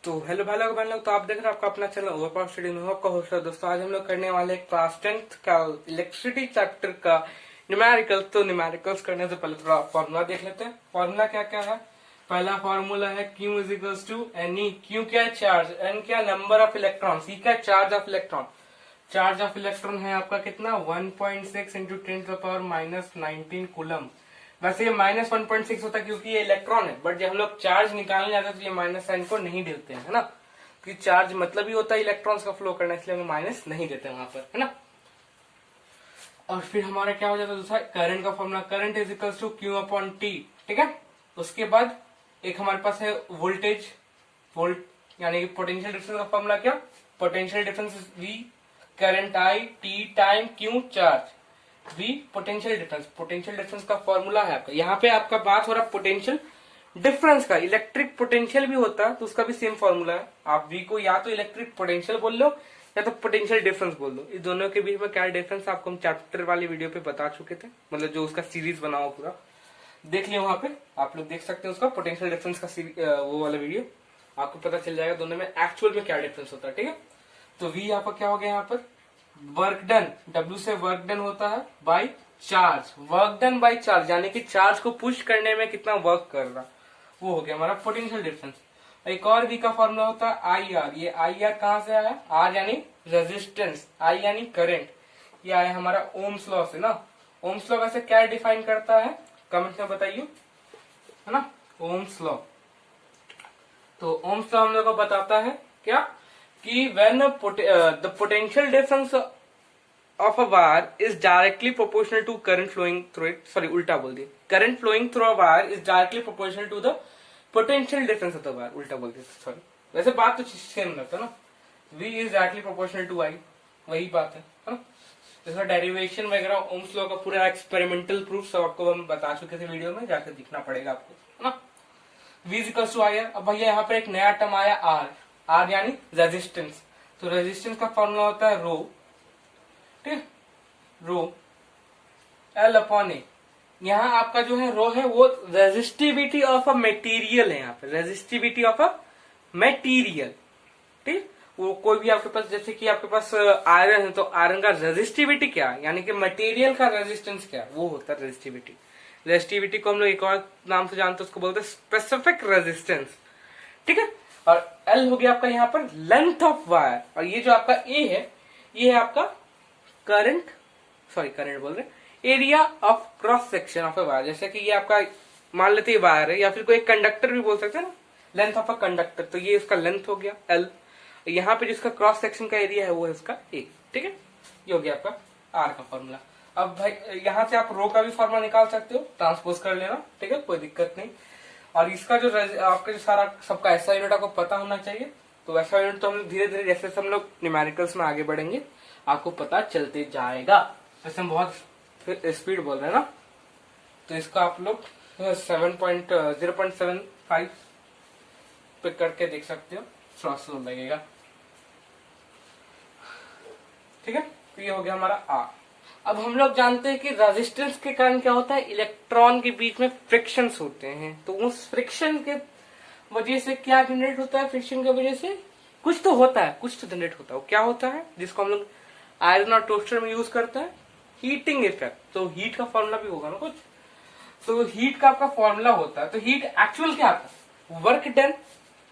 तो हेलो भाई लोग बहन लोग, तो आप देख रहे हैं आपका अपना चैनल ओवरपावर स्टडी में आपका होस्ट है। दोस्तों आज हम लोग करने वाले हैं क्लास 10th का इलेक्ट्रिसिटी चैप्टर का न्यूमेरिकल्स। तो न्यूमेरिकल्स करने से पहले थोड़ा फॉर्मूला देख लेते हैं। फॉर्मूला क्या क्या है? पहला फॉर्मूला है Q is equals to N E. Q क्या है? चार्ज। एन क्या? Number of electron. सी क्या? Charge of electron. Charge of electron है आपका कितना? 1.6 इंटू 10⁻⁻19 कूलम। वैसे ये -1.6 होता है क्योंकि ये इलेक्ट्रॉन है, बट जब हम लोग चार्ज निकालने जाते हैं तो ये माइनस साइन को नहीं देते हैं, है ना। क्योंकि चार्ज मतलब ही होता है इलेक्ट्रॉन्स का फ्लो करना, इसलिए हम माइनस नहीं देते वहां पर, है ना। और फिर हमारा क्या हो जाता है दूसरा? करंट का formula, current is equal to Q upon T। ठीक है। उसके बाद एक हमारे पास है वोल्टेज, वोल्ट यानी कि पोटेंशियल डिफरेंस का फॉर्मूला क्या? Potential difference V, current I, T time Q, charge V, potential difference. Potential difference का फॉर्मूला है आपका। यहाँ पे आपका बात हो रहा है पोटेंशियल डिफरेंस का। इलेक्ट्रिक पोटेंशियल भी होता है तो उसका भी सेम फॉर्मूला है। आप V को या तो इलेक्ट्रिक पोटेंशियल बोल लो या तो पोटेंशियल डिफरेंस बोल दो। इस दोनों के बीच में क्या डिफरेंस आपको हम चैप्टर वाली वीडियो पे बता चुके थे, मतलब जो उसका सीरीज बना हुआ पूरा देख लिया वहां पे, आप लोग देख सकते हैं उसका पोटेंशियल डिफरेंस का वो वाला वीडियो। आपको पता चल जाएगा दोनों में एक्चुअल में क्या डिफरेंस होता है। ठीक है। तो V यहाँ पर क्या हो गया? यहाँ पर वर्क डन, W से वर्क डन होता है by charge. Work done by charge यानी कि चार्ज को पुश करने में कितना वर्क कर रहा, वो हो गया हमारा पोटेंशियल डिफरेंस। एक और V का फॉर्मूला होता है IR। ये IR कहां से आया? R यानी रेजिस्टेंस, I यानी करंट। ये आया हमारा ओम्स लॉ से ना। ओम्स लॉ वैसे क्या डिफाइन करता है कमेंट में बताइए, है ना। ओम्स लॉ, तो ओम्स लॉ हम लोग को बताता है क्या कि when the potential difference of a wire is directly proportional to current flowing through it, sorry उल्टा बोल दिए, current flowing through a wire is directly proportional to the potential difference of the wire, उल्टा बोल दिए sorry. वैसे बात तो same लगता है ना, V is directly proportional to I, वही बात है ना। जैसा डेरिवेशन वगैरह ओम्स लॉ का पूरा एक्सपेरिमेंटल प्रूफ सब आपको हम बता चुके थे वीडियो में, जाकर दिखना पड़ेगा आपको, है ना। V is equals to IR। अब भैया यहाँ पर एक नया टर्म आया R, R यानी रेजिस्टेंस। तो रेजिस्टेंस का फॉर्मूला होता है रो, ठीक है, रो L अपॉन ए। यहाँ आपका जो है रो है वो रेजिस्टिविटी ऑफ अ मटेरियल है। यहाँ पे रेजिस्टिविटी ऑफ अ मटेरियल, ठीक। वो कोई भी आपके पास, जैसे कि आपके पास आयरन है तो आयरन का रेजिस्टिविटी क्या है, यानी कि मटेरियल का रेजिस्टेंस क्या है, वो होता है रेजिस्टिविटी। रेजिस्टिविटी को हम लोग एक और नाम से जानते हैं, उसको बोलते हैं स्पेसिफिक रेजिस्टेंस, ठीक है। और L हो गया आपका यहाँ पर लेंथ ऑफ वायर, और ये जो आपका A है ये है आपका करंट, सॉरी करंट बोल रहे, area of cross section of a wire. जैसे कि ये आपका मान लेते हैं वायर है, या फिर कोई कंडक्टर भी बोल सकते हैं ना, लेंथ ऑफ अ कंडक्टर। तो ये इसका लेंथ हो गया L। यहाँ पे जिसका क्रॉस सेक्शन का एरिया है वो है इसका A, ठीक है। ये हो गया आपका R का फॉर्मूला। अब भाई यहाँ से आप रो का भी फॉर्मूला निकाल सकते हो, ट्रांसपोज कर लेना, ठीक है, कोई दिक्कत नहीं। और इसका जो आपका जो सारा सबका ऐसा यूनिट आपको पता होना चाहिए। तो ऐसा यूनिट तो हम लोग धीरे धीरे जैसे हम लोग न्यूमेरिकल्स में आगे बढ़ेंगे आपको पता चलते जाएगा। वैसे हम बहुत स्पीड बोल रहे हैं ना, तो इसका आप लोग 0.75 पे करके देख सकते हो, थोड़ा स्लो लगेगा, ठीक है। तो ये हो गया हमारा R। अब हम लोग जानते हैं कि रेजिस्टेंस के कारण क्या होता है, इलेक्ट्रॉन के बीच में फ्रिक्शंस होते हैं। तो उस फ्रिक्शन के वजह से क्या जनरेट होता है? फ्रिक्शन की वजह से कुछ तो होता है, कुछ तो जनरेट होता है। वो क्या होता है जिसको हम लोग आयरन और टोस्टर में यूज करते हैं? Heating effect. तो हीट का फॉर्मूला भी होगा ना कुछ, तो हीट का आपका फॉर्मूला होता है। तो हीट एक्चुअल क्या आता है? Work done.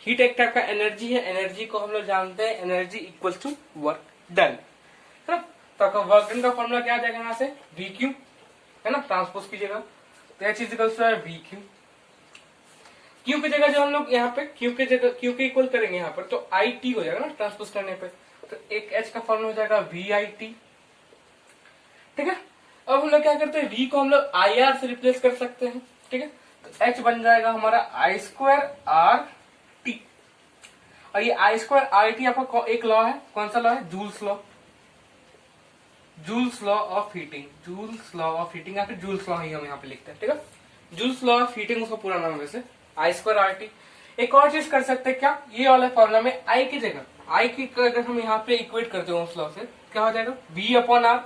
हीट एक टाइप का एनर्जी है, एनर्जी को हम लोग जानते हैं energy equal to work done, है ना। तो आपका वर्क डन का फॉर्मूला क्या आ जाएगा यहाँ से? VQ, है ना, ट्रांसपोज कीजिएगा तो यह चीज इक्वल टू है VQ। क्यू की जगह जो हम लोग यहाँ पे क्यू की जगह क्यू के इक्वल करेंगे यहाँ पर, तो IT हो जाएगा ना ट्रांसपोज करने पे। तो एक H का फॉर्मूला हो जाएगा VIT, ठीक है। अब हम लोग क्या करते हैं, V को हम लोग IR से रिप्लेस कर सकते हैं, ठीक है। तो H बन जाएगा हमारा I2RT। और ये I2RT आपका एक लॉ है, कौन सा लॉ है? Joules law, joules law of heating, joules law of heating या फिर जूल्स लॉ ही हम यहाँ पे लिखते हैं, ठीक है। जूल्स लॉ ऑफ हीटिंग उसका पूरा नाम वैसे I2RT। एक और चीज कर सकते हैं क्या, ये वाला फॉर्मूला में I की जगह, I की अगर हम यहाँ पे इक्वेट करते हैं उस लॉ से, क्या हो जाएगा? V अपॉन R,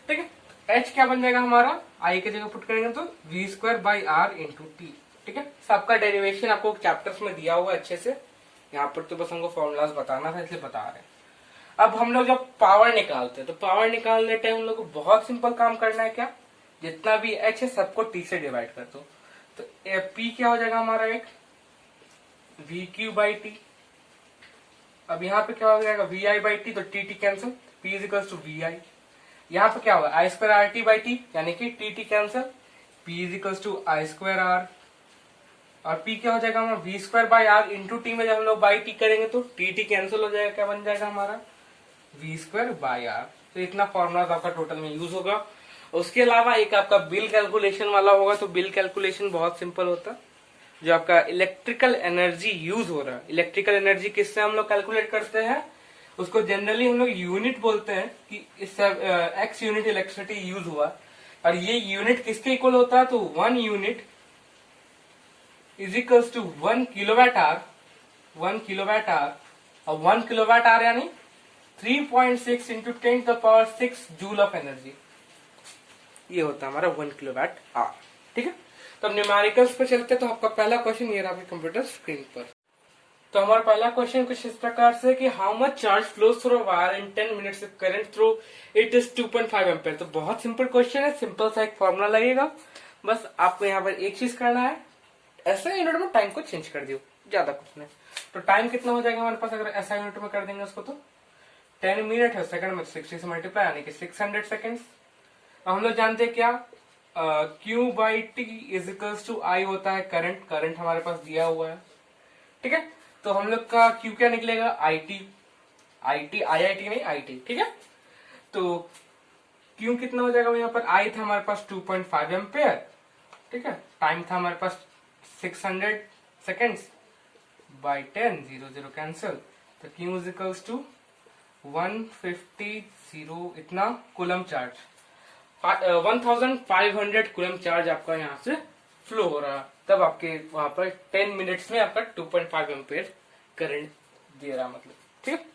ठीक है। H क्या बन जाएगा हमारा? I की जगह पुट करेंगे तो V² by R into T, ठीक है। सबका डेरिवेशन आपको चैप्टर्स में दिया हुआ अच्छे से, यहाँ पर तो बस हमको फॉर्मूलाज बताना था इसलिए बता रहे हैं। अब हम लोग जब पावर निकालते हैं तो पावर निकालने टाइम हम लोग को बहुत सिंपल काम करना है। क्या, जितना भी एच है सबको टी से डिवाइड कर दो। तो पी क्या हो जाएगा हमारा, एक वी क्यू बाई टी। अब यहाँ पे क्या हो जाएगा, वी आई बाई टी, तो T T cancel, P is equal to V I. यहाँ पे क्या होगा, I square R T by T, यानी कि T T cancel, P is equal to I square R. और पी क्या हो जाएगा हमारा, V square by R into T में जब हम लोग बाई टी करेंगे तो टी टी कैंसिल हो जाएगा, क्या बन जाएगा हमारा, वी स्क्वायर बाई आर। तो इतना फॉर्मूला आपका टोटल में यूज होगा। उसके अलावा एक आपका बिल कैलकुलेशन वाला होगा। तो बिल कैलकुलेशन बहुत सिंपल होता है। जो आपका इलेक्ट्रिकल एनर्जी यूज हो रहा है, इलेक्ट्रिकल एनर्जी किससे हम लोग कैलकुलेट करते हैं, उसको जनरली हम लोग यूनिट बोलते हैं कि इससे एक्स यूनिट इलेक्ट्रिसिटी यूज हुआ। और ये यूनिट किसके इक्वल होता है, तो 1 unit is equals to 1 kilowatt hour. 1 kilowatt hour, और 1 किलोवाट आवर यानी 3.6 इंटू 10⁶ जूल ऑफ एनर्जी। ये होता है हमारा 1 किलोवाट आवर। ठीक है, तो अब न्यूमेरिकल्स पे चलते हैं। तो आपका पहला क्वेश्चन ये रहा आपके कंप्यूटर स्क्रीन पर। तो हमारा पहला क्वेश्चन कुछ इस प्रकार से कि how much charge flows through wire in 10 minutes if current through it is 2.5 ampere. तो बहुत सिंपल क्वेश्चन है, सिंपल सा एक फॉर्मूला लगेगा। बस आपको यहाँ पर एक चीज करना है, ऐसा यूनिट में टाइम को चेंज कर दियो, ज्यादा कुछ नहीं। तो टाइम कितना हो जाएगा हमारे पास, अगर ऐसा यूनिट में कर देंगे उसको, तो 10 मिनट है, सेकंड में 60 से मल्टीप्लाई यानी कि 600 सेकेंड्स। हम लोग जानते हैं क्या, Q by T is equals to I होता है करंट। करंट हमारे पास दिया हुआ है। ठीक है, तो हम लोग का Q क्या निकलेगा, I T. I T, I I T नहीं, आई टी। ठीक है, तो Q कितना हो जाएगा यहाँ पर, आई था हमारे पास 2.5 एम्पेयर। ठीक है, टाइम था हमारे पास 600 सेकेंड्स बाई 10, 0 0 कैंसिल। तो Q इज इक्वल्स टू 150 इतना कूलम चार्ज, 1500 कूलम चार्ज आपका यहाँ से फ्लो हो रहा है। तब आपके वहां पर 10 मिनट्स में आपका 2.5 एम्पेयर करंट दे रहा, मतलब। ठीक है,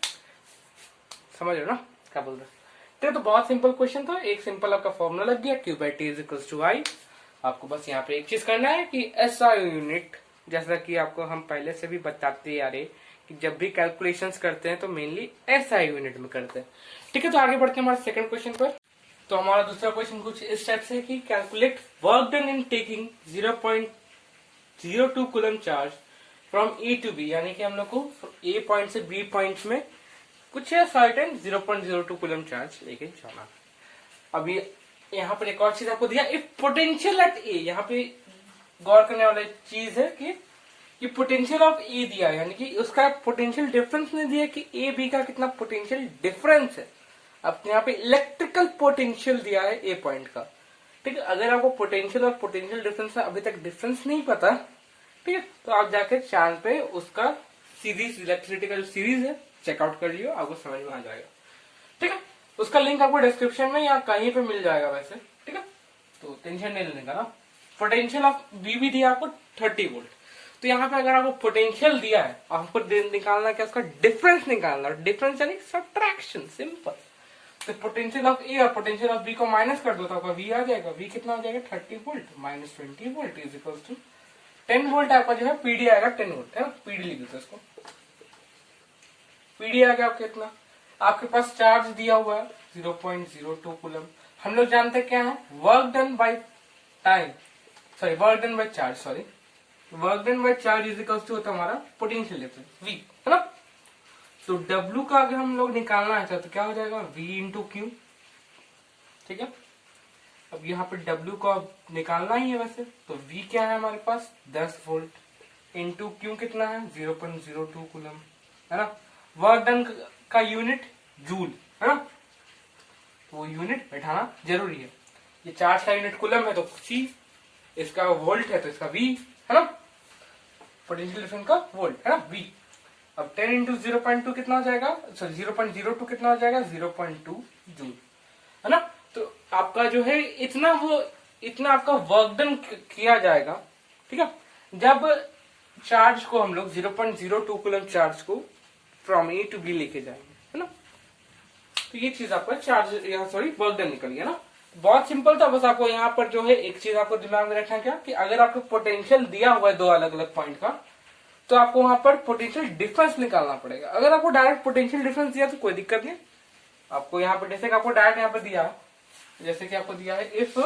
समझ रहे हो ना क्या बोल रहे हैं। ठीक है, तो बहुत सिंपल क्वेश्चन था, एक सिंपल आपका फॉर्मूला लग गया, Q by T is equals to I. आपको बस यहाँ पे एक चीज करना है कि एसआई यूनिट, जैसा कि आपको हम पहले से भी बताते आ रहे कि जब भी कैलकुलेशंस करते हैं तो मेनली एसआई यूनिट में करते हैं। ठीक है, तो आगे बढ़ते हैं हमारे सेकंड क्वेश्चन पर। तो हमारा दूसरा क्वेश्चन कुछ इस टाइप से है कि calculate work done in taking 0.02 coulomb charge from A to B, यानी कि हम लोग को ए पॉइंट से बी पॉइंट में कुछ है सर्टेन 0.02 कूलम चार्ज लेके जाना। अभी यहाँ पर एक और चीज आपको दिया, इफ पोटेंशियल एट ए, यहाँ पे गौर करने वाली चीज है कि पोटेंशियल ऑफ ए दिया है, यानी कि उसका पोटेंशियल डिफरेंस नहीं दिया कि ए बी का कितना पोटेंशियल डिफरेंस है। अब यहाँ पे इलेक्ट्रिकल पोटेंशियल दिया है ए पॉइंट का। ठीक है, अगर आपको पोटेंशियल और पोटेंशियल डिफरेंस में अभी तक डिफरेंस नहीं पता, ठीक है, तो आप जाके चांद पे उसका सीरीज, इलेक्ट्रिसिटी का जो सीरीज है चेकआउट कर लियो, आपको समझ में आ जाएगा। ठीक है, उसका लिंक आपको डिस्क्रिप्शन में या कहीं पे मिल जाएगा वैसे। ठीक है, तो टेंशन नहीं लेने का ना। पोटेंशियल ऑफ बी भी दिया आपको 30 वोल्ट। तो यहाँ पे अगर आपको पोटेंशियल दिया है, आपको निकालना क्या, उसका डिफरेंस निकालना। डिफरेंस यानी सब्ट्रैक्शन, सिंपल। तो पोटेंशियल ऑफ ए और पोटेंशियल ऑफ बी को माइनस कर दो तो आपका वी आ जाएगा। वी कितना हो जाएगा, 30 volt minus 20 volt is equal to 10 volt. आपका जो है पीडी आएगा 10 वोल्ट, है ना, पीडी लिख देते इसको। पीडी आ गया आपके इतना। आपके पास चार्ज दिया हुआ है 0.02 कूलम। हम लोग जानते हैं क्या है, work done by time, sorry work done by charge, sorry work done by charge is equal to होता है हमारा पोटेंशियल डिफरेंस वी, है ना। तो W का अगर हम लोग निकालना है तो क्या हो जाएगा, V इंटू क्यू। ठीक है, अब यहाँ पे W को निकालना ही है वैसे, तो V क्या है हमारे पास 10 वोल्ट इंटू क्यू कितना है 0.02 कूलम, है ना। वर्क डन का यूनिट जूल, है ना, तो वो यूनिट बैठाना जरूरी है। ये चार्ज का यूनिट कूलम है तो C, इसका वोल्ट है तो इसका V, है ना, पोटेंशियल डिफरेंस का वोल्ट, है ना, V। अब 10 इंटू 0.2 कितना हो जाएगा, सॉरी 0.02 कितना हो जाएगा 0.2 जूल, है ना। तो आपका जो है इतना आपका वर्क डन किया जाएगा। ठीक है, जब चार्ज को हम लोग 0.02 कूलम चार्ज को फ्रॉम ए टू बी लेके जाएंगे, है ना। तो ये चीज आपका चार्ज, यहाँ सॉरी वर्क डन निकल गया ना। बहुत सिंपल था, बस आपको यहाँ पर जो है एक चीज आपको दिमाग में रखना क्या कि अगर आपको पोटेंशियल दिया हुआ है दो अलग अलग पॉइंट का, तो आपको वहां पर पोटेंशियल डिफरेंस निकालना पड़ेगा। अगर आपको डायरेक्ट पोटेंशियल डिफरेंस दिया तो कोई दिक्कत नहीं, आपको यहाँ पर जैसे कि आपको डायरेक्ट यहाँ पर दिया, जैसे कि आपको दिया है इफ,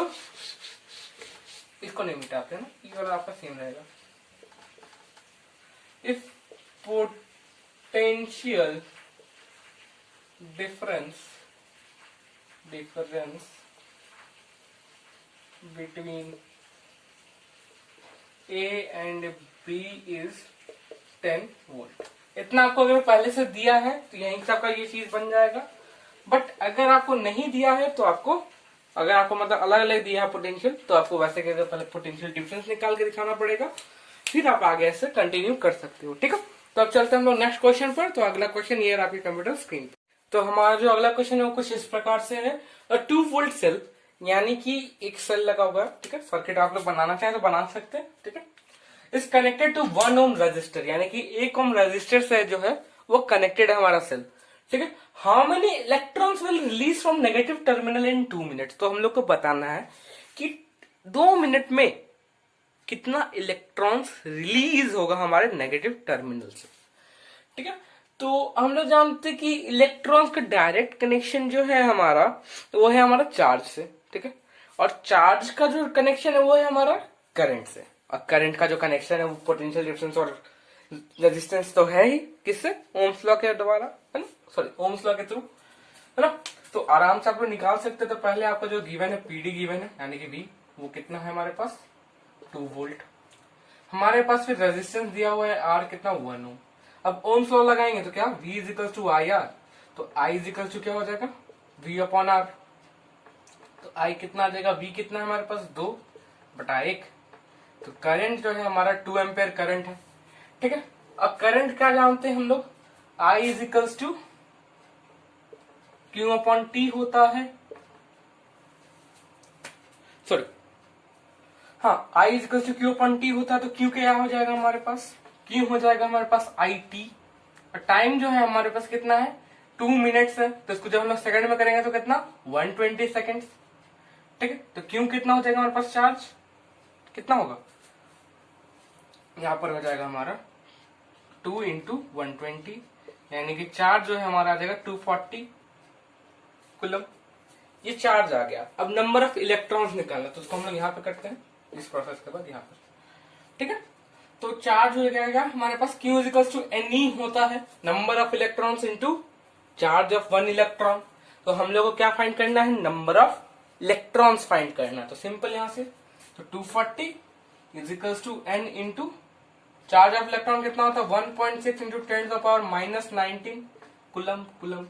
इसको नहीं मिटाते ना, ये वाला आपका सेम रहेगा। If potential difference between A and B is 10 volt. इतना आपको अगर पहले से दिया है तो यहीं से आपका ये चीज बन जाएगा। बट अगर आपको नहीं दिया है तो आपको, अगर आपको मतलब अलग अलग दिया है पोटेंशियल, तो आपको वैसे कहते पहले पोटेंशियल डिफरेंस निकाल के दिखाना पड़ेगा, फिर आप आगे ऐसे कंटिन्यू कर सकते हो। ठीक है, तो अब चलते हैं हम लोग नेक्स्ट क्वेश्चन पर। तो अगला क्वेश्चन ये है आपकी कंप्यूटर स्क्रीन पर। तो हमारा जो अगला क्वेश्चन है वो कुछ इस प्रकार से है, 2 वोल्ट सेल, यानी कि एक सेल लगा हुआ है, ठीक है, सर्किट आप लोग बनाना चाहें तो बना सकते हैं, ठीक है, is connected to 1 ohm resistor, यानी कि 1 ओम रजिस्टर से जो है वो कनेक्टेड है हमारा सेल, ठीक है। How many electrons will release from negative terminal in 2 minutes, तो हम लोग को बताना है कि 2 मिनट में कितना इलेक्ट्रॉन्स रिलीज होगा हमारे नेगेटिव टर्मिनल से, ठीक है। तो हम लोग जानते हैं कि इलेक्ट्रॉन्स का डायरेक्ट कनेक्शन जो है हमारा, तो वो है हमारा चार्ज से, ठीक है, और चार्ज का जो कनेक्शन है वो है हमारा करंट से, और करंट का जो कनेक्शन है वो पोटेंशियल डिफरेंस और रेजिस्टेंस तो है ही, किससे, ओम्स लॉ के द्वारा, है ना, सॉरी ओम्स लॉ के थ्रू, है ना। तो आराम से आप लोग निकाल सकते हैं। तो पहले आपका जो गिवन है पीडी गिवन है, यानी कि वी, वो कितना है हमारे पास 2 वोल्ट। हमारे पास फिर रेजिस्टेंस दिया हुआ है आर कितना 1 ओम। अब ओम्स लॉ लगाएंगे तो क्या, V equals to I R, तो I इजिकल्स टू क्या हो जाएगा V अपॉन आर। तो I कितना आ जाएगा, V कितना है हमारे पास 2/1। तो करंट जो है हमारा 2 एम्पेयर करंट है, ठीक है। अब करंट क्या जानते हैं हम लोग, I equals to Q upon T होता है, सॉरी हाँ, I equals to Q upon T होता है। तो Q क्या हो जाएगा हमारे पास, Q हो जाएगा हमारे पास IT। और टाइम जो है हमारे पास कितना है 2 मिनट्स है, तो इसको जब हम लोग सेकंड में करेंगे तो कितना 120 सेकेंड, ठीक है। तो Q कितना हो जाएगा हमारे पास, चार्ज कितना होगा, यहां पर हो जाएगा हमारा 2 इंटू 120, यानी कि चार्ज जो है हमारा आ जाएगा 240 कूलम। ये चार्ज आ गया। अब नंबर ऑफ इलेक्ट्रॉन्स निकालना, तो उसको हम लोग यहाँ पे करते हैं इस प्रोसेस के बाद यहाँ पर, ठीक है। तो चार्ज हो जाएगा हमारे पास Q इजिकल्स टू NE होता है, number of electrons into charge of 1 electron. तो हम लोग को क्या फाइंड करना है, नंबर ऑफ इलेक्ट्रॉन्स फाइंड करना है। तो सिंपल यहां से, तो 240 equals to N into charge of electron कितना होता है 1.6 इंटू 10⁻⁻19 कूलम।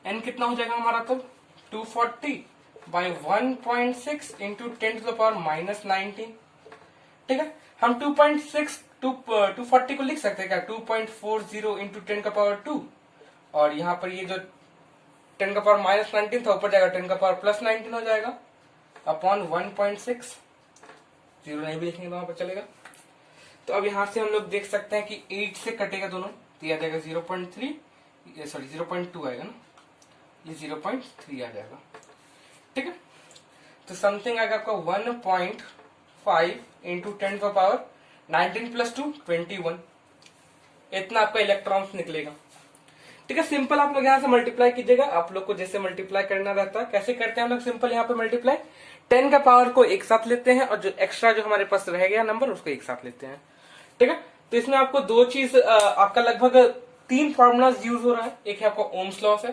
N कितना हो जाएगा हमारा, तो 240 बाई 1.6 इंटू 10⁻⁻19, ठीक है। हम 240 को लिख सकते हैं क्या, 2.40 इंटू 10⁻², और यहाँ पर ये जो 10⁻⁻19 था ऊपर जाएगा 10⁻+19 हो जाएगा अपॉन 1.6, जीरो नहीं भी लिखेंगे तो वहां पर चलेगा। तो अब यहाँ से हम लोग देख सकते हैं कि 8 से कटेगा दोनों, तो यह आ जाएगा 0.3, सॉरी 0.2 आएगा ना, ये 0.3 आ जाएगा, ठीक है। तो समथिंग आएगा आपका 1.5 इंटू 10⁻19 + 2 21, इतना आपका इलेक्ट्रॉन्स निकलेगा, ठीक है। सिंपल आप लोग यहाँ से मल्टीप्लाई कीजिएगा, आप लोग को जैसे मल्टीप्लाई करना रहता है, कैसे करते हैं हम लोग, सिंपल यहाँ पे मल्टीप्लाई 10 का पावर को एक साथ लेते हैं, और जो एक्स्ट्रा जो हमारे पास रह गया नंबर उसको एक साथ लेते हैं, ठीक है। तो इसमें आपको दो चीज, आपका लगभग 3 फॉर्मूलाज यूज हो रहा है। एक है आपका ओम्स लॉ है,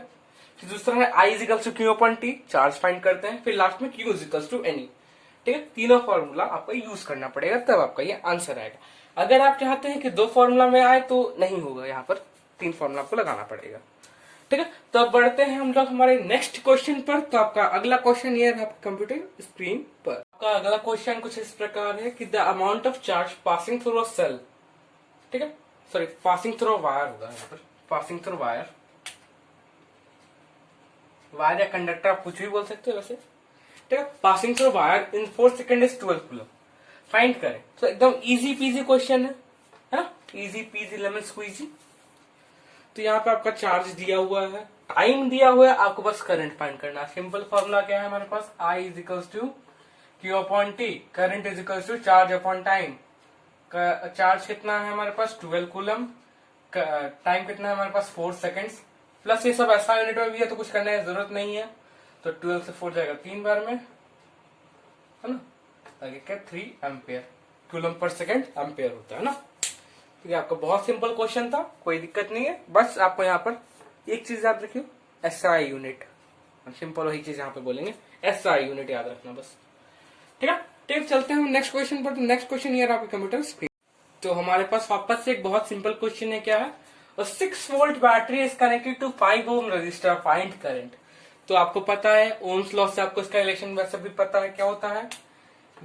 फिर दूसरा है I equals to Q upon T, charge find करते हैं, फिर लास्ट में Q इजिकल्स टू NE, ठीक है। तीनों फॉर्मूला आपको यूज करना पड़ेगा, तब आपका ये आंसर आएगा। अगर आप चाहते हैं कि 2 फॉर्मूला में आए तो नहीं होगा, यहाँ पर 3 फॉर्मूला आपको लगाना पड़ेगा, ठीक है। तो अब बढ़ते हैं हम लोग हमारे नेक्स्ट क्वेश्चन पर। तो आपका अगला क्वेश्चन ये है कंप्यूटर स्क्रीन पर। आपका अगला क्वेश्चन कुछ इस प्रकार है कि the amount of charge passing through a cell, ठीक है, सॉरी पासिंग थ्रू वायर होगा यहाँ पर, पासिंग थ्रू वायर या कंडक्टर आप कुछ भी बोल सकते हो वैसे, ठीक है। Passing through wire in 4 second is 12 coulomb, find करें। तो एकदम इजी पीजी क्वेश्चन है ना, इजी पीजी लेमन स्क्वीजी। तो यहाँ पे आपका चार्ज दिया हुआ है, टाइम दिया हुआ है, आपको बस करंट फाइंड करना है। सिंपल फॉर्मूला क्या है हमारे पास, I equals to Q upon T, current equals to charge upon time, charge कितना है हमारे पास 12 कूलम, टाइम कितना है हमारे पास 4 सेकेंड्स, प्लस ये सब ऐसा यूनिट में भी है तो कुछ करने की जरूरत नहीं है, तो 12 से 4 जाएगा 3 बार में, है ना, आगे क्या 3 ampere, coulomb per second ampere होता है ना। ठीक है, आपका बहुत सिंपल क्वेश्चन था, कोई दिक्कत नहीं है, बस आपको यहाँ पर एक चीज याद रखियो, एसआई यूनिट, सिंपल वही चीज यहाँ पे बोलेंगे, एसआई यूनिट याद रखना बस। ठीक है, ठीक, चलते हैं हम नेक्स्ट क्वेश्चन पर। तो नेक्स्ट क्वेश्चन ये आपके कंप्यूटर स्क्रीन। तो हमारे पास वापस से एक बहुत सिंपल क्वेश्चन है, क्या है, 6 volt battery is connected to 5 ohm resistor, find current. तो आपको पता है ओम्स लॉ से, आपको इसका रिलेशन वैसे भी पता है क्या होता है,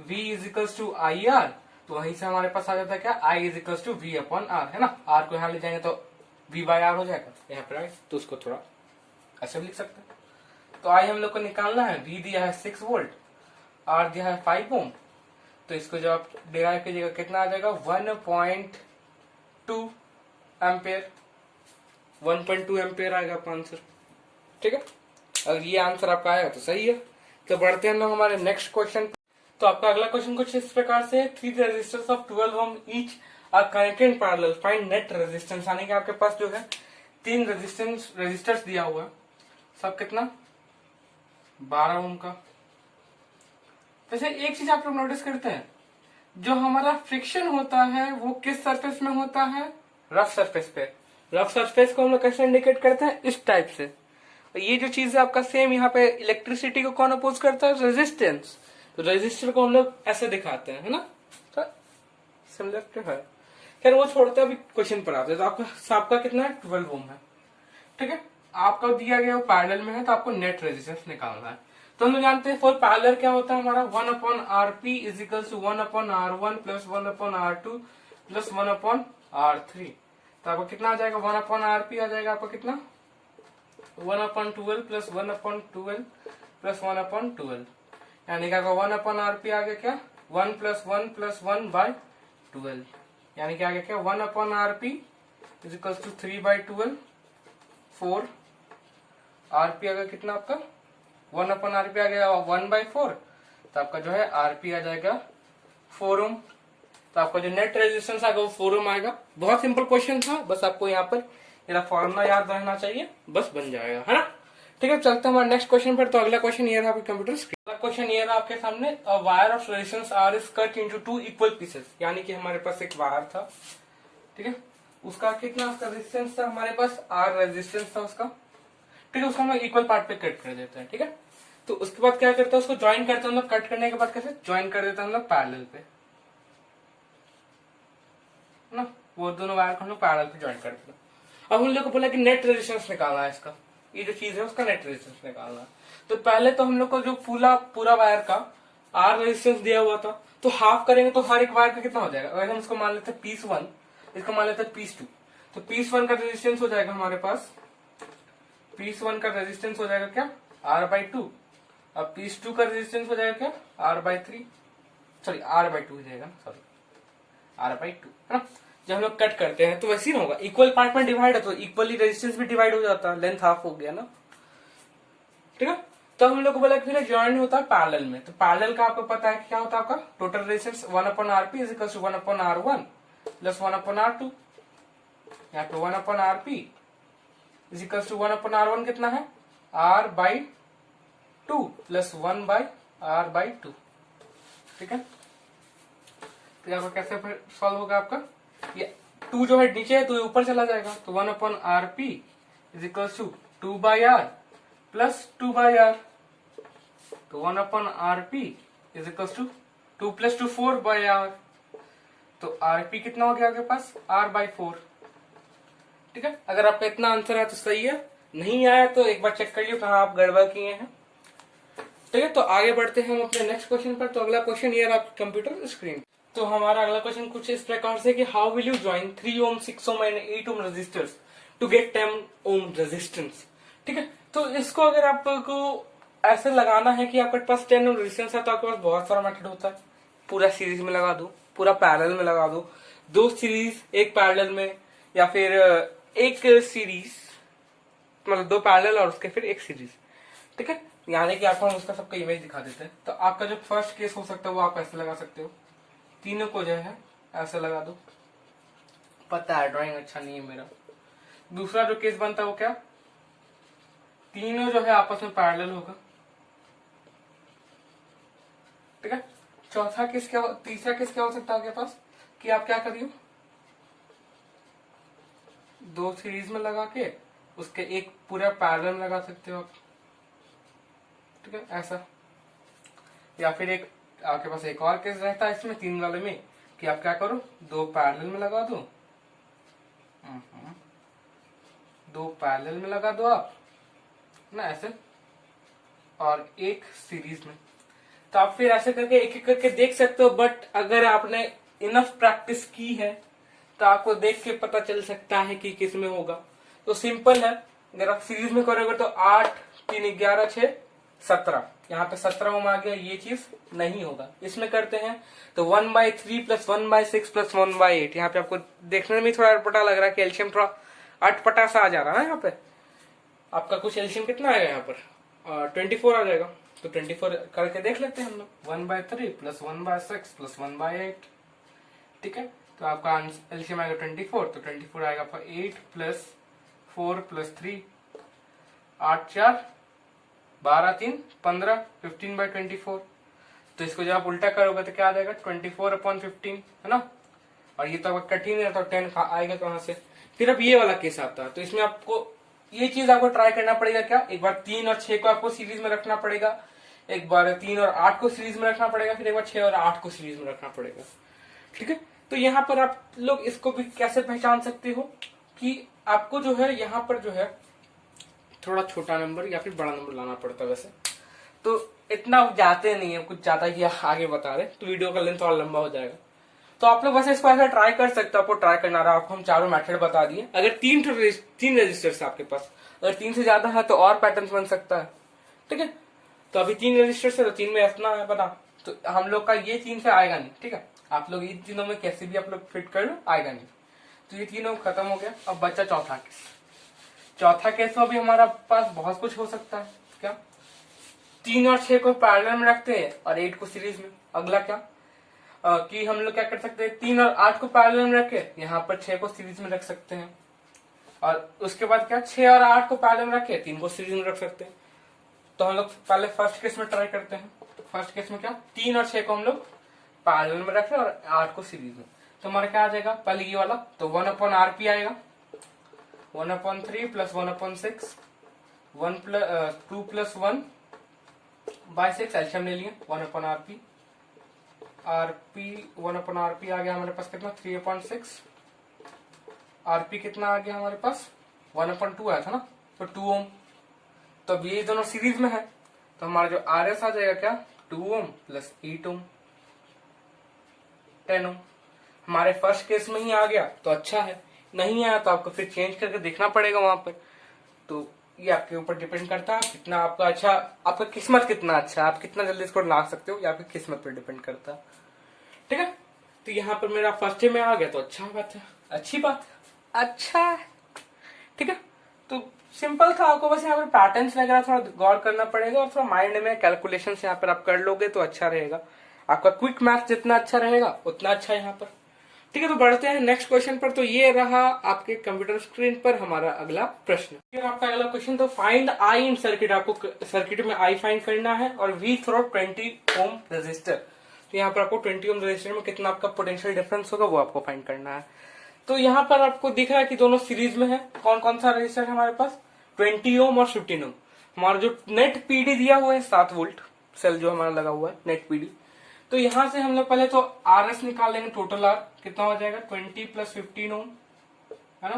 V is equals to I R, तो वहीं से हमारे पास आ जाता है क्या, I is equals to V upon R, है ना, R को यहाँ ले जाएंगे तो V बाय आर हो जाएगा यहाँ पर, तो उसको थोड़ा ऐसे भी लिख सकते हैं। तो आई हम लोग को निकालना है, V दिया है 6 वोल्ट, R दिया है 5 ओम, तो इसको जब आप डिराइव कीजिएगा कितना आ जाएगा 1.2 एम्पेयर, 1.2 एम्पेयर आएगा आपका आंसर। ठीक है, अगर ये आंसर आपका आएगा तो सही है। तो बढ़ते हैं हम लोग हमारे नेक्स्ट क्वेश्चन। तो आपका अगला क्वेश्चन कुछ इस प्रकार से, 3 resistors of 12 ohm each are connected in parallel, find net resistance. यानी कि आपके पास जो है 3 रेजिस्टर्स दिया हुआ है, सब कितना 12 ओम का। वैसे एक चीज आप लोग नोटिस करते हैं, जो हमारा फ्रिक्शन होता है वो किस सरफेस में होता है, रफ सरफेस पे। रफ सरफेस को हम लोग कैसे इंडिकेट करते हैं, इस टाइप से। और ये जो चीज है आपका सेम, यहाँ पे इलेक्ट्रिसिटी को कौन अपोज करता है, रेजिस्टेंस, तो रेजिस्टर को हम लोग ऐसे दिखाते हैं, है ना, तो सिमिलर तो है। खैर वो छोड़ते अभी क्वेश्चन पर आते हैं। तो आपका कितना है 12 ओम है। ठीक है, आपका दिया गया वो पैरेलल में है, तो आपको नेट रेजिस्टेंस निकालना है। तो हम लोग जानते हैं फॉर पैरेलल क्या होता है हमारा, 1 upon R P is equal to 1 upon R one plus 1 upon R two plus 1 upon R three. तो आपको कितना आ जाएगा, 1 अपॉन आर पी आ जाएगा आपका कितना 1 upon 12 plus 1 upon 12 plus 1 upon 12, यानी कि 1 अपॉन आर पी आ गया क्या 1 प्लस 1 प्लस 1 बाय 12, यानी कि आ गया क्या 1 upon R P is equal to 3 by 12 4, RP आ गया कितना आपका 1 अपॉन आरपी आ गया 1 बाई 4, तो आपका जो है आरपी आ जाएगा 4 ओम। तो आपका जो नेट रेजिस्टेंस आएगा वो 4 ओम आएगा। बहुत सिंपल क्वेश्चन था, बस आपको यहाँ पर मेरा फॉर्मूला याद रहना चाहिए, बस बन जाएगा, है ना। ठीक है, चलते हैं हमारे नेक्स्ट क्वेश्चन पर। तो अगला क्वेश्चन ये रहा आपके कंप्यूटर स्क्रीन। अगला क्वेश्चन ये रहा आपके सामने, a wire of resistance R is cut into 2 equal pieces, यानी कि हमारे पास एक वायर था, ठीक है, उसका कितना रेजिस्टेंस था हमारे पास, आर रेजिस्टेंस था उसका, ठीक है, उसको हम लोग इक्वल पार्ट पे कट कर देते हैं। ठीक है, तो उसके बाद क्या करते हैं, उसको ज्वाइन करते हैं हम लोग, कट करने के बाद कैसे ज्वाइन कर देते हैं हम लोग पैरेलल पे ना, वो दोनों वायर को हम लोग पैरेलल पे ज्वाइन करते हैं। अब हम लोग को बोला कि नेट रेजिस्टेंस निकालना है इसका, ये जो चीज है उसका नेट रेजिस्टेंस निकालना है। तो पहले तो हम लोग को जो पूरा वायर का आर रेजिस्टेंस दिया हुआ था, तो हाफ करेंगे तो हर एक वायर का कितना हो जाएगा। अगर हम इसको मान लेते हैं पीस 1, इसको मान लेते हैं पीस 2, तो पीस 1 का रेजिस्टेंस हो जाएगा हमारे पास, पीस 1 का रेजिस्टेंस हो जाएगा क्या आर बाई 2, अब पीस 2 का रेजिस्टेंस हो जाएगा क्या R by 3, sorry R by 2 हो जाएगा, सॉरी आर बाई 2, है ना। जब हम लोग कट करते हैं तो वैसे ही होगा, इक्वल पार्ट में डिवाइड है तो इक्वली रेजिस्टेंस भी डिवाइड हो जाता है, लेंथ हाफ हो गया ना। ठीक है, तो हम लोग को बोला कि फिर ज्वाइन होता है पैरेलल में, तो पैरेलल का आपको पता है कि क्या होता है आपका total resistance 1 upon R P is equal to 1 upon R one plus 1 upon R two, यहाँ पे 1 upon R P is equal to 1 upon R one कितना है R by 2 plus 1 by R by 2। ठीक है, तो यहाँ पर कैसे फिर सॉल्व होगा आपका, ये 2 जो है नीचे है तो ऊपर चला जाएगा, तो 1 upon R P is equal to 2 by R plus 2 by R, तो 1 upon R P is equal to 2 प्लस 2 4 बाई आर, तो आर पी कितना हो गया आपके पास आर बाई 4। ठीक है, अगर आपका इतना आंसर है तो सही है, नहीं आया तो एक बार चेक कर लियो कहाँ आप गड़बड़ किए हैं। ठीक है, तो आगे बढ़ते हैं हम अपने नेक्स्ट क्वेश्चन पर। तो अगला क्वेश्चन ये रहा कंप्यूटर स्क्रीन। तो हमारा अगला क्वेश्चन कुछ इस प्रकार से कि how will you join 3 ohm 6 ohm and 8 ohm resistors to get 10 ohm resistance. ठीक है, तो इसको अगर आपको ऐसे लगाना है कि आपके पास 10 ओम रेजिस्टेंस है, तो आपके पास बहुत सारा मेथड होता है, पूरा सीरीज में लगा दो, पूरा पैरेलल में लगा दो, 2 सीरीज एक पैरेलल में, या फिर एक सीरीज मतलब 2 पैरेलल और उसके फिर एक सीरीज। ठीक है, यानी कि आपको हम उसका सबका इमेज दिखा देते हैं। तो आपका जो फर्स्ट केस हो सकता है वो आप ऐसे लगा सकते हो, तीनों को जो है ऐसे लगा दो, पता है ड्राइंग अच्छा नहीं है मेरा। दूसरा जो केस बनता है वो क्या, तीनों जो है आपस में पैरेलल होगा, ठीक है। चौथा केस क्या, तीसरा केस क्या हो सकता है आपके पास कि आप क्या करिए, दो सीरीज में लगा के उसके एक पूरा पैरेलल में लगा सकते हो आप, ठीक है ऐसा। या फिर एक आपके पास एक और केस रहता है इसमें तीन वाले में कि आप क्या करो, दो पैरेलल में लगा दो, दो पैरेलल में लगा दो आप ना ऐसे, और एक सीरीज में। तो आप फिर ऐसे करके एक एक करके देख सकते हो, बट अगर आपने इनफ प्रैक्टिस की है तो आपको देख के पता चल सकता है कि किस में होगा। तो सिंपल है, अगर आप सीरीज में करोगे तो 8 3 11 6 17, यहाँ पे 17 ओम आ गया, ये चीज नहीं होगा। इसमें करते हैं तो 1/3 + 1/6 + 1/8, यहाँ पे आपको देखने में थोड़ा अटपटा लग रहा है कि एल्शियम थोड़ा अटपटा सा आ जा रहा है। यहाँ पे आपका कुछ एल्शियम कितना आएगा, यहाँ पर 24 आ जाएगा। तो 24 करके देख लेते हैं हम लोग, 1/3 + 1/6 + 1/8, ठीक है। तो आपका एल्शियम आएगा 24, तो 24 आएगा आपका 8 + 4 + 3, 8 4 12 3 15, 15/24। तो इसको जब आप उल्टा करोगे तो क्या आ जाएगा, 24/15, है ना। और ये तो आपका कठिन है, तो 10 आएगा कहां से। फिर अब ये वाला केस आता है, तो इसमें आपको ये चीज आपको ट्राई करना पड़ेगा क्या, एक बार 3 और 6 को आपको सीरीज में रखना पड़ेगा, एक बार 3 और 8 को सीरीज में रखना पड़ेगा, फिर एक बार 6 और 8 को सीरीज में रखना पड़ेगा, ठीक है। तो यहाँ पर आप लोग इसको भी कैसे पहचान सकते हो कि आपको जो है यहाँ पर जो है थोड़ा छोटा नंबर या फिर बड़ा नंबर लाना पड़ता है। वैसे तो इतना जाते नहीं है, कुछ ज्यादा ही आगे बता रहे तो वीडियो का लेंथ और लंबा हो जाएगा। तो आप लोग वैसे इसको ऐसा ट्राई कर सकते हो, आपको ट्राई करना रहा, आपको हम चारों मेथड बता दिए। अगर तीन रजिस्टर्स आपके पास, अगर 3 से ज्यादा है तो और पैटर्न बन सकता है, ठीक है। तो अभी 3 रजिस्टर्स है तो 3 में इतना है बता, तो हम लोग का ये 3 से आएगा नहीं, ठीक है। आप लोग इन तीनों में कैसे भी आप लोग फिट कर लो, आएगा नहीं। तो ये तीनों खत्म हो गया। अब बच्चा चौथा केस। चौथा केस में भी हमारा पास बहुत कुछ हो सकता है। क्या, 3 और 6 को पैरेलल में रखते हैं और 8 को सीरीज में। अगला क्या कि हम लोग क्या कर सकते हैं, 3 और 8 को पैरेलल में रखे, यहाँ पर 6 को सीरीज में रख सकते हैं। और उसके बाद क्या, 6 और 8 को पैरेलल में रखे, 3 को सीरीज में रख सकते हैं। तो हम लोग पहले फर्स्ट केस में ट्राई करते हैं। फर्स्ट केस में क्या, 3 और 6 को हम लोग पैरेलल में रख रहे और 8 को सीरीज में। तो हमारा क्या आ जाएगा, पहले ये वाला तो 1/RP आएगा, 1/3 + 1/6, 2 + 1/6 एल्शियम ले लिए, 1/RP। RP 1/RP आ गया हमारे पास कितना, 3/6। RP कितना आ गया हमारे पास, 1/2 आया था ना, तो 2 ओम। तो अब ये दोनों सीरीज में है, तो हमारा जो RS आ जाएगा क्या, 2 ओम + 8 ओम, 10 ओम। हमारे फर्स्ट केस में ही आ गया तो अच्छा है, नहीं आया तो आपको फिर चेंज करके देखना पड़ेगा वहां पर। तो ये आपके ऊपर डिपेंड करता है कितना आपका अच्छा, आपका किस्मत कितना अच्छा, आप कितना जल्दी इसको ला सकते हो, या फिर किस्मत पर डिपेंड करता है, ठीक है। तो यहाँ पर मेरा फर्स्ट में आ गया तो अच्छा बात है, अच्छी बात है, अच्छा है, ठीक है। तो सिंपल था, आपको बस यहाँ पर पैटर्न्स वगैरह थोड़ा गौर करना पड़ेगा और थोड़ा माइंड में कैलकुलेशन यहाँ पर आप कर लोगे तो अच्छा रहेगा। आपका क्विक मैथ जितना अच्छा रहेगा उतना अच्छा है यहाँ पर, ठीक है। तो बढ़ते हैं नेक्स्ट क्वेश्चन पर। तो ये रहा आपके कंप्यूटर स्क्रीन पर हमारा अगला प्रश्न। फिर आपका अगला क्वेश्चन, तो फाइंड आई इन सर्किट। आपको सर्किट में आई फाइंड करना है और वी थ्रो 20 ओम रेजिस्टर। तो यहाँ पर आपको 20 ओम रेजिस्टर में कितना आपका पोटेंशियल डिफरेंस होगा वो आपको फाइंड करना है। तो यहाँ पर आपको दिख रहा है कि दोनों सीरीज में है। कौन कौन सा रेजिस्टर है हमारे पास, 20 ओम और 15 ओम। हमारा जो नेट पीडी दिया हुआ है 7 वोल्ट सेल जो हमारा लगा हुआ है नेट पीडी। तो यहां से हम लोग पहले तो RS निकाल लेंगे, टोटल R कितना हो जाएगा, 20 + 15 ओम, है ना,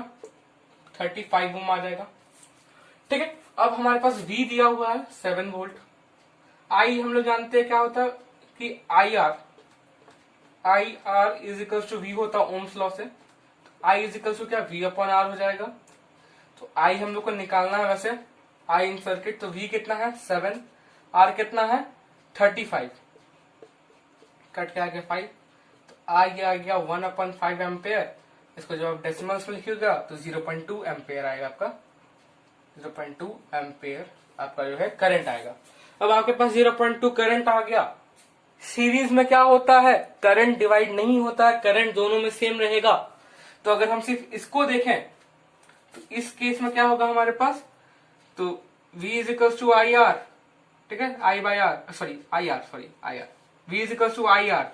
35 ओम आ जाएगा, ठीक है। अब हमारे पास V दिया हुआ है 7 वोल्ट। I हम लोग जानते हैं क्या होता है कि IR = V होता है ओम्स लॉ से। I = क्या, V/R हो जाएगा। तो I हम लोग को निकालना है वैसे, I इन सर्किट। तो V कितना है 7, R कितना है 35, कट के आ गया 5, तो आ गया 1/5 एम्पेयर। इसको जब आप डेसिमल्स में लिखिएगा तो 0.2 एम्पेयर आएगा आपका, 0.2 एम्पेयर आपका जो है करंट आएगा। अब आपके पास 0.2 करंट आ गया सीरीज में क्या होता है, करंट डिवाइड नहीं होता है, करंट दोनों में सेम रहेगा। तो अगर हम सिर्फ इसको देखें तो इस केस में क्या होगा हमारे पास, तो V is equal to I R, ठीक है, I by R, sorry I R, V is equal to I R,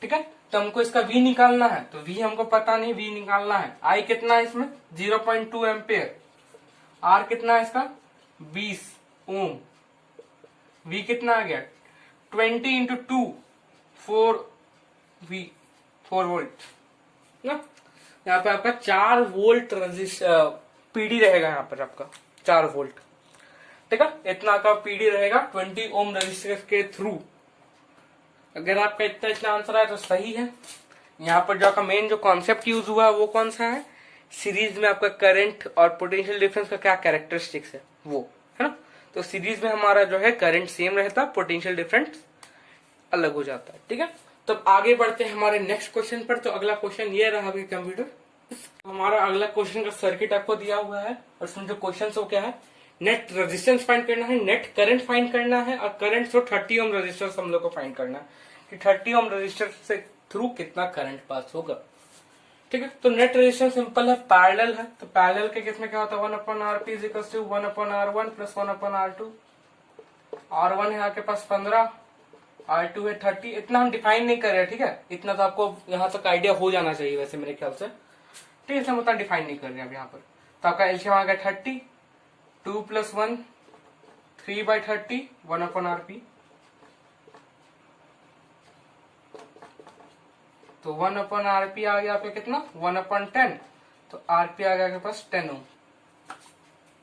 ठीक है। तो हमको इसका V निकालना है, तो V हमको पता नहीं, V निकालना है। I कितना है इसमें 0.2 एम्पियर, R कितना है इसका 20 ओम, V कितना आ गया 20 इंटू 2 4 वोल्ट ना। यहाँ पे आपका 4 वोल्ट पीडी रहेगा, यहाँ पर आपका 4 वोल्ट, ठीक है। इतना का पीडी रहेगा 20 ओम रजिस्टर के थ्रू। अगर आपका इतना आंसर है तो सही है। यहाँ पर जो आपका मेन जो कॉन्सेप्ट यूज हुआ है वो कौन सा है, सीरीज में आपका करंट और पोटेंशियल डिफरेंस का क्या कैरेक्टरिस्टिक्स है वो, है ना। तो सीरीज में हमारा जो है करंट सेम रहता है, पोटेंशियल डिफरेंस अलग हो जाता है, ठीक है। तो आगे बढ़ते हैं हमारे नेक्स्ट क्वेश्चन पर। तो अगला क्वेश्चन ये रहा आपके कंप्यूटर, हमारा अगला क्वेश्चन का सर्किट आपको दिया हुआ है और उसमें जो क्वेश्चन वो क्या है, नेट रेजिस्टेंस फाइंड करना है, नेट करंट फाइंड करना है और करंट थ्रू 30 ओम रेजिस्टेंस हम लोग को फाइंड करना है कि 30 ओम रेजिस्टर से थ्रू कितना करंट पास होगा, ठीक है। तो नेट रेजिस्टेंस सिंपल है, पैरेलल है। तो पैरेलल के केस में क्या होता है 1/Rp is equal to 1/R1 plus 1/R2। R1 है आपके पास 15, R2 है 30। इतना हम डिफाइन नहीं कर रहे, ठीक है। इतना तो आपको यहाँ तक आइडिया हो जाना चाहिए वैसे मेरे ख्याल से, ठीक है। इसलिए हम उतना डिफाइन नहीं कर रहे हैं अब यहाँ पर। तो आपका एलसीएम आ गया 30, 2 प्लस 1 3/30 1/Rp। तो 1/Rp आ गया आपका कितना 1/10। तो Rp आ गया आपके पास 10 ओम,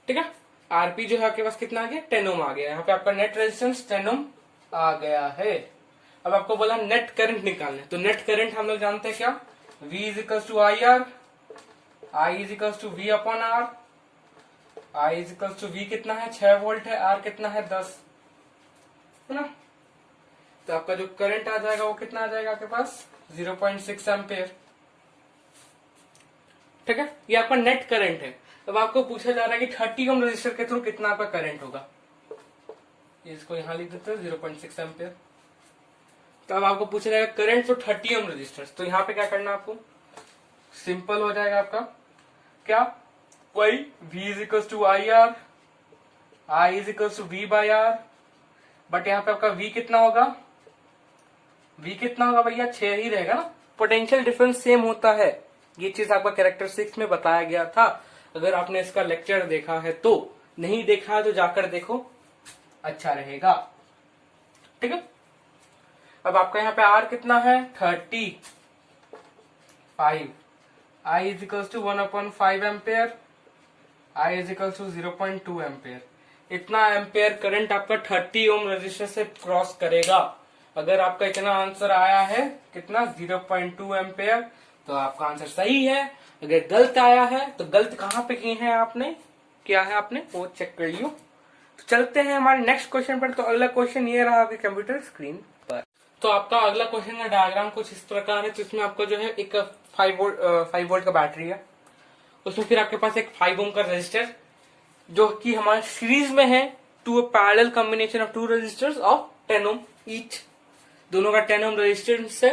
ठीक है। Rp जो है आपके पास कितना आ गया 10 ओम आ गया। यहाँ पे आपका नेट रेजिस्टेंस 10 ओम आ गया है। अब आपको बोला नेट करंट निकालना है। तो नेट करंट हम लोग जानते हैं क्या, V is equal to I R, I is equal to V upon R. I is equal to V कितना है 6 वोल्ट है, R कितना है 10, है ना। तो आपका जो करंट आ जाएगा वो कितना आ जाएगा आपके पास 0.6 एम्पियर, ठीक है। ये आपका नेट करंट है। अब आपको पूछा जा रहा है कि 30 ओम रजिस्टर के थ्रू कितना आपका करंट होगा, इसको यहां लिख देते हैं 0.6 एम्पियर। तो अब आपको पूछा जाएगा करंट टू 30 ओम रजिस्टर। तो यहाँ पे क्या करना है आपको, सिंपल हो जाएगा आपका क्या, वही V is equal to I R, I is equal to V by R. But यहाँ पे आपका V कितना होगा, V कितना होगा भैया 6 ही रहेगा ना। पोटेंशियल डिफरेंस सेम होता है, ये चीज आपका कैरेक्टरिस्टिक्स में बताया गया था। अगर आपने इसका लेक्चर देखा है तो, नहीं देखा है तो जाकर देखो, अच्छा रहेगा, ठीक है। अब आपका यहाँ पे R कितना है 35, I is equal to 1/5 ampere, I is equal to 0.2 ampere. इतना एम्पेयर करंट आपका 30 ओम रेजिस्टर से क्रॉस करेगा। अगर आपका इतना आंसर आया है कितना 0.2 एम्पेयर, तो आपका आंसर सही है। अगर गलत आया है तो गलत कहाँ पे किए हैं आपने, क्या है आपने वो चेक कर लियो। तो चलते हैं हमारे नेक्स्ट क्वेश्चन पर। तो अगला क्वेश्चन ये रहा आपके कंप्यूटर स्क्रीन पर। तो आपका अगला क्वेश्चन का डायग्राम कुछ इस प्रकार है। तो इसमें आपका जो है एक 5 वोल्ट का बैटरी है, उसमें फिर आपके पास एक 5 ओम का रजिस्टर जो कि हमारे सीरीज में है to a parallel combination of 2 resistors of 10 ohm each. दोनों का 10 ओम रेजिस्टेंस है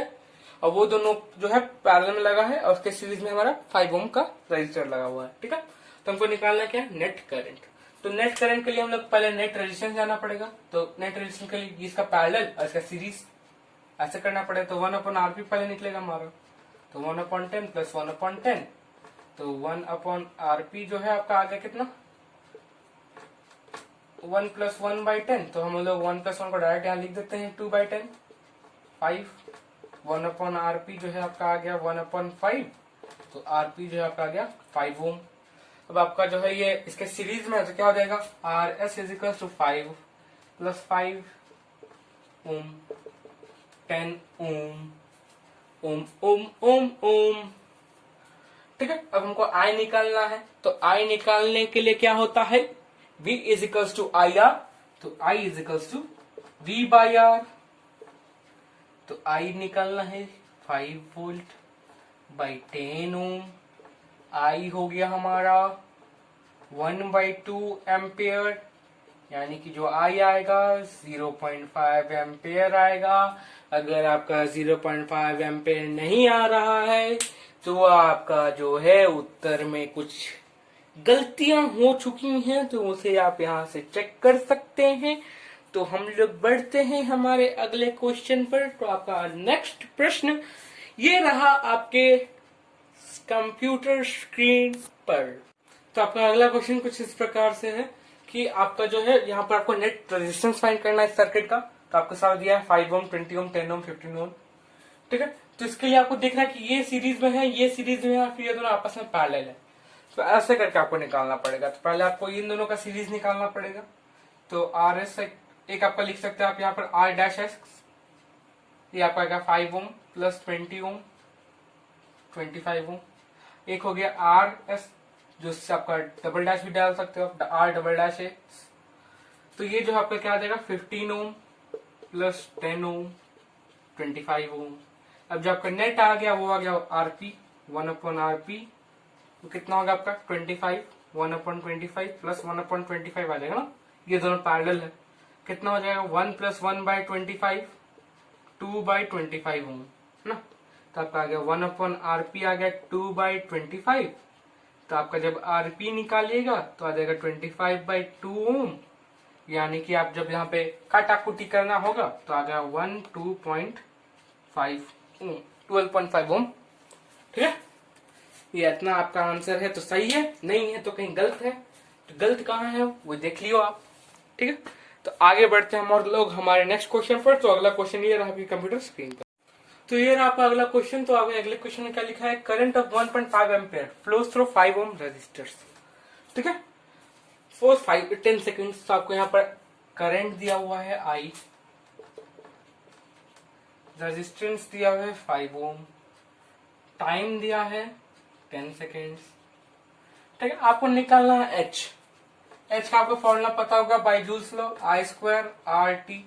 और वो दोनों जो है पैरेलल में लगा है और उसके सीरीज में हमारा 5 ओम का रजिस्टर लगा हुआ है, ठीक है। तो हमको निकालना क्या है नेट करंट। तो नेट करंट के लिए हम लोग पहले नेट रेजिस्टेंस जाना पड़ेगा। तो नेट रेजिस्टेंस के लिए इसका पैरेलल और इसका सीरीज ऐसे करना पड़ेगा। तो 1/Rp पहले निकलेगा हमारा, तो 1/10 प्लस 1/10। तो 1/Rp जो है आपका आ गया कितना 1 प्लस 1/10। तो हम लोग 1 प्लस 1 को डायरेक्ट यहाँ लिख देते हैं 2/10 5। 1/Rp जो है आपका आ गया 1/5। तो Rp जो है आपका आ गया 5 ओम। अब आपका जो है ये इसके सीरीज में है तो क्या हो जाएगा Rs is equal to 5 plus 5 ohm 10 ohm ohm ohm ohm ohm, ठीक है। अब हमको I निकालना है। तो I निकालने के लिए क्या होता है V is equal to I R. तो I is equal to V by R. तो I निकालना है 5 वोल्ट बाई 10 ओम। I हो गया हमारा 1/2 एम्पियर यानी कि जो आई आएगा 0.5 एम्पेयर आएगा। अगर आपका 0.5 एम्पेयर नहीं आ रहा है तो आपका जो है उत्तर में कुछ गलतियां हो चुकी हैं, तो उसे आप यहाँ से चेक कर सकते हैं। तो हम लोग बढ़ते हैं हमारे अगले क्वेश्चन पर। तो आपका नेक्स्ट प्रश्न ये रहा आपके कंप्यूटर स्क्रीन पर। तो आपका अगला क्वेश्चन कुछ इस प्रकार से है कि आपका जो है यहाँ पर आपको नेट रेजिस्टेंस फाइंड करना है सर्किट का। तो आपके साथ दिया है 5 ओम, 20 ओम, 10 ओम, 15 ओम। ठीक है, तो इसके लिए आपको देखना है कि ये सीरीज में है, ये सीरीज में है, फिर ये दोनों आपस में पैरेलल है। तो ऐसे करके आपको निकालना पड़ेगा। तो पहले आपको इन दोनों का सीरीज निकालना पड़ेगा। तो आर एस एक आपका लिख सकते हैं आप यहाँ पर आर डैश एस, ये आपका आएगा 5 ओम प्लस 20 ओम 25 ओम। एक हो गया आर एस, जो आपका डबल डैश भी डाल सकते हो आप, आर डबल डैश है। तो ये जो आपका क्या आ जाएगा 15 ओम प्लस 10 ओम 25 ओम। अब जो आपका नेट आ गया वो आ गया आरपी 1/RP। तो कितना होगा आपका 25, 1/25 प्लस 1/25 आ जाएगा ना, ये दोनों पैरेलल है। कितना हो जाएगा 1 + 1/25, 2/25 ओम ना। तो आपका आ गया 1/RP आ गया 2/25। तो आपका जब आरपी निकालिएगा तो आ जाएगा 25/2 ओम। यानी कि आप जब यहाँ पे काटाकुटी करना होगा तो आ गया 12.5 ओम, 12.5 ओम। ठीक है, ये इतना आपका आंसर है तो सही है, नहीं है तो कहीं गलत है। तो गलत कहाँ है वो देख लियो आप। ठीक है, तो आगे बढ़ते हैं हम और लोग हमारे नेक्स्ट क्वेश्चन पर। तो अगला क्वेश्चन ये रहा कंप्यूटर स्क्रीन पर। तो ये रहा आपका अगला क्वेश्चन। तो आगे अगले क्वेश्चन में क्या लिखा है, current of 1.5 ampere flows through 5 ohm resistors. ठीक है, फॉर 10 सेकेंड्स। तो आपको यहाँ पर करंट दिया हुआ है आई, रेजिस्टेंस दिया हुआ है 5 ओम, टाइम दिया है 10 सेकेंड्स। ठीक है, आपको निकालना है एच। एच का आपको फॉर्मूला पता होगा बाय जूल्स लॉ, आई स्क्वायर आर टी।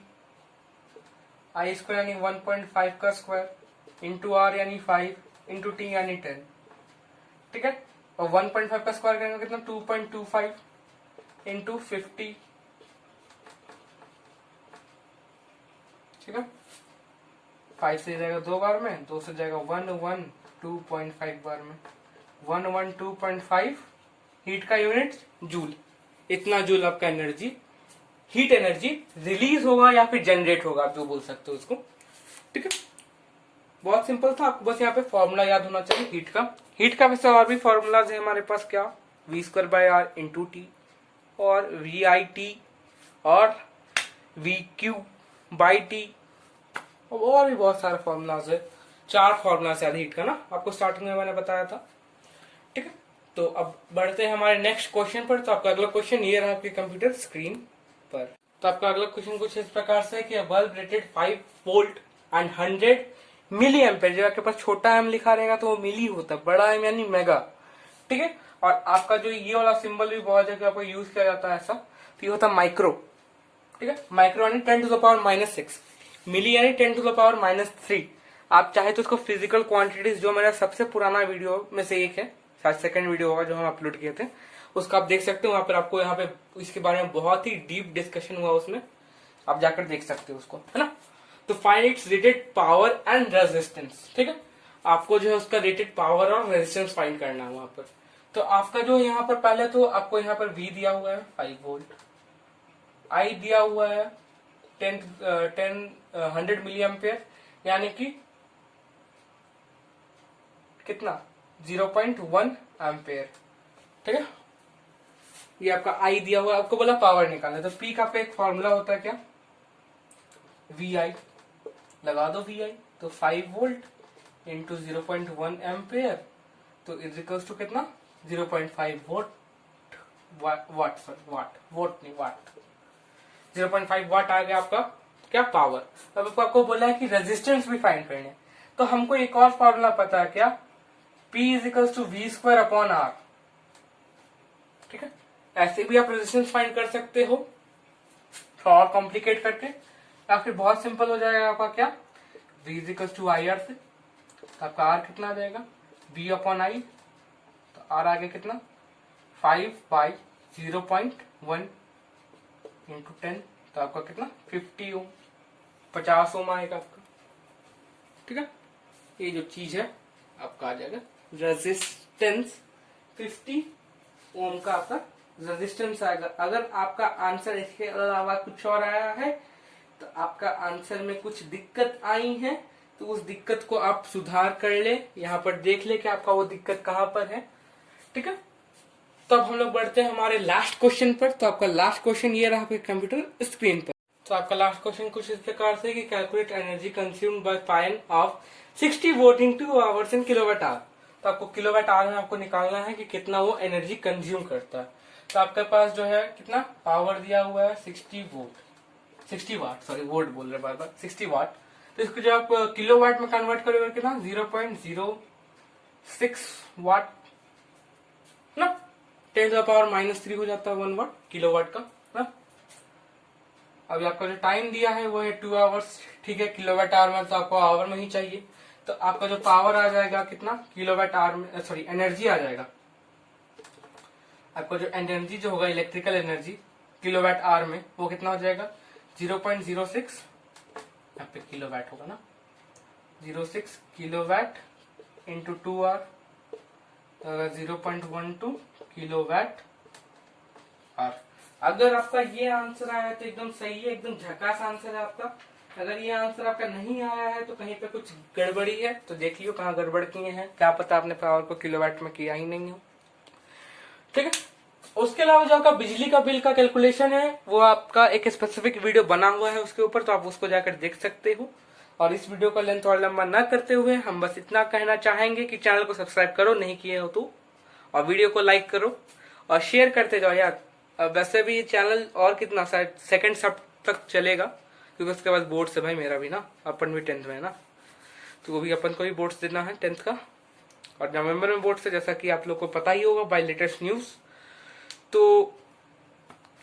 आई स्क्वायर यानी 1.5 का स्क्वायर इंटू आर यानी 5 इंटू टी यानी 10। ठीक है, और 1.5 का स्क्वायर करेंगे कितना 2.25 इंटू 50। ठीक है, 5 से जाएगा 2 बार में, 2 से जाएगा 112.5 बार में, 112.5 हीट का यूनिट जूल। इतना जूल आपका एनर्जी, हीट एनर्जी रिलीज होगा या फिर जनरेट होगा, आप जो बोल सकते हो उसको। ठीक है, बहुत सिंपल था, आपको बस यहाँ पे फॉर्मूला याद होना चाहिए हीट का। हीट का वैसे और भी फॉर्मूलाज है हमारे पास, क्या V²/R इंटू टी और VIT और VQ/T और भी बहुत सारे फॉर्मूलाज है। 4 फॉर्मूलाज है हीट का ना, आपको स्टार्टिंग में मैंने बताया था। ठीक है, तो अब बढ़ते हैं हमारे नेक्स्ट क्वेश्चन पर। तो आपका अगला क्वेश्चन ये रहा आपके कंप्यूटर स्क्रीन पर। तो आपका अगला क्वेश्चन कुछ इस प्रकार से है कि bulb rated 5 volt and 100 milli ampere. जब आपके पास छोटा एम लिखा रहेगा तो वो मिली होता है, बड़ा एम यानी मेगा। ठीक है, और आपका जो ये वाला सिंबल भी बहुत जगह आपको यूज किया जाता है ऐसा, तो ये होता है माइक्रो। ठीक है, माइक्रो यानी 10⁻⁻6, मिली यानी 10⁻⁻3। आप चाहे तो उसको फिजिकल क्वांटिटीज, जो मेरा सबसे पुराना वीडियो में से एक है, शायद सेकंड वीडियो होगा जो हम अपलोड किए थे, उसका आप देख सकते हो। वहां पर आपको यहाँ पे इसके बारे में बहुत ही डीप डिस्कशन हुआ, उसमें आप जाकर देख सकते हो उसको, है ना। तो find its rated power and resistance. ठीक है, आपको जो है उसका रेटेड पावर और रेजिस्टेंस फाइंड करना है वहां पर। तो आपका जो यहाँ पर पहले तो आपको यहाँ पर V दिया हुआ है 5 वोल्ट, I दिया हुआ है 100 मिली एम्पेयर यानी कि कितना 0.1 एम्पेयर। ठीक है, ये आपका I दिया हुआ है, आपको बोला पावर निकालना। तो P का पे एक फॉर्मूला होता है क्या, VI। लगा दो VI, तो 5 वोल्ट इंटू 0.1 एम्पेयर, तो इज इक्वल्स टू कितना 0.5 वाट, वोट नहीं वाट, 0.5 वाट आ गया आपका क्या पावर। अब आपको बोला है कि रेजिस्टेंस भी फाइंड करने, तो हमको एक और फॉर्मूला पता है क्या, P is equals to V²/R। ठीक है, ऐसे भी आप रेजिस्टेंस फाइंड कर सकते हो थोड़ा और कॉम्प्लिकेट करके, या फिर बहुत सिंपल हो जाएगा आपका क्या, V is equals to IR से। तो आपका R कितना आ जाएगा V/I, तो R आ गया कितना 5/0.1 इंटू 10, तो आपका कितना 50 ओम, 50 ओम आएगा आपका। ठीक है, ये जो चीज है आपका आ जाएगा रेजिस्टेंस, 50 ओम का आपका रेजिस्टेंस आएगा। अगर आपका आंसर इसके अलावा कुछ और आया है तो आपका आंसर में कुछ दिक्कत आई है, तो उस दिक्कत को आप सुधार कर ले, यहाँ पर देख ले कि आपका वो दिक्कत कहाँ पर है। ठीक है, तो अब हम लोग बढ़ते हैं हमारे लास्ट क्वेश्चन पर। तो आपका लास्ट क्वेश्चन ये रहा आपके कंप्यूटर स्क्रीन पर। तो आपका लास्ट क्वेश्चन कुछ इस प्रकार से कि calculate energy consumed by fan of 60 vote in 2 hours in kilowatt hour. तो आपको किलोवाट आवर में आपको निकालना है कि कितना वो एनर्जी कंज्यूम करता है। तो आपके पास जो है कितना पावर दिया हुआ है 60 वाट, सॉरी वोट बोल रहे बार बार, 60 वाट। तो इसको जब आप किलोवाट में कन्वर्ट करोगे कितना 0.06 वाट ना, 10⁻³ हो जाता है 1 वाट किलोवाट का ना। अभी आपका जो टाइम दिया है वो है 2 आवर्स। ठीक है, किलोवाट आवर में तो आपको आवर में ही चाहिए, तो आपका जो पावर आ जाएगा कितना किलोवाट आवर में, सॉरी एनर्जी आ जाएगा आपका, जो एनर्जी जो होगा इलेक्ट्रिकल एनर्जी किलोवाट आवर में वो कितना हो जाएगा 0.06, यहाँ पे किलोवाट होगा ना, 06 kilowatt into 2 hour, 0.12 kilowatt hour. अगर आपका ये आंसर आया है तो एकदम सही है, एकदम झकास आंसर है आपका। अगर ये आंसर आपका नहीं आया है तो कहीं पे कुछ गड़बड़ी है, तो देख लियो कहाँ गड़बड़ किए हैं, क्या पता आपने पावर को किलोवाट में किया ही नहीं हो। ठीक है, उसके अलावा जो आपका बिजली का बिल का कैलकुलेशन है वो आपका एक स्पेसिफिक वीडियो बना हुआ है उसके ऊपर, तो आप उसको जाकर देख सकते हो। और इस वीडियो का लेंथ और लंबा न करते हुए हम बस इतना कहना चाहेंगे कि चैनल को सब्सक्राइब करो नहीं किए हो तो, और वीडियो को लाइक करो और शेयर करते जाओ यार। वैसे भी ये चैनल और कितना शायद सेकंड सब तक चलेगा, क्योंकि उसके बाद बोर्ड से भाई मेरा भी ना, अपन भी 10th में है ना, तो वो भी अपन को भी बोर्ड्स देना है 10th का, और नवंबर में बोर्ड से, जैसा कि आप लोग को पता ही होगा बाय लेटेस्ट न्यूज। तो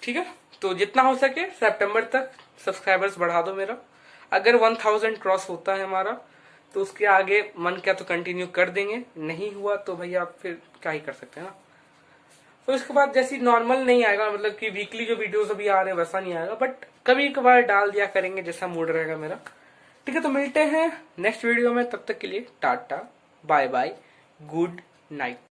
ठीक है, तो जितना हो सके सितंबर तक सब्सक्राइबर्स बढ़ा दो मेरा। अगर 1000 क्रॉस होता है हमारा तो उसके आगे मन क्या तो कंटिन्यू कर देंगे, नहीं हुआ तो भैया फिर क्या ही कर सकते हैं ना। तो इसके बाद जैसी नॉर्मल नहीं आएगा, मतलब कि वीकली जो वीडियोस अभी आ रहे हैं वैसा नहीं आएगा, बट कभी कभार डाल दिया करेंगे जैसा मूड रहेगा मेरा। ठीक है, तो मिलते हैं नेक्स्ट वीडियो में, तब तक के लिए tata bye bye, good night.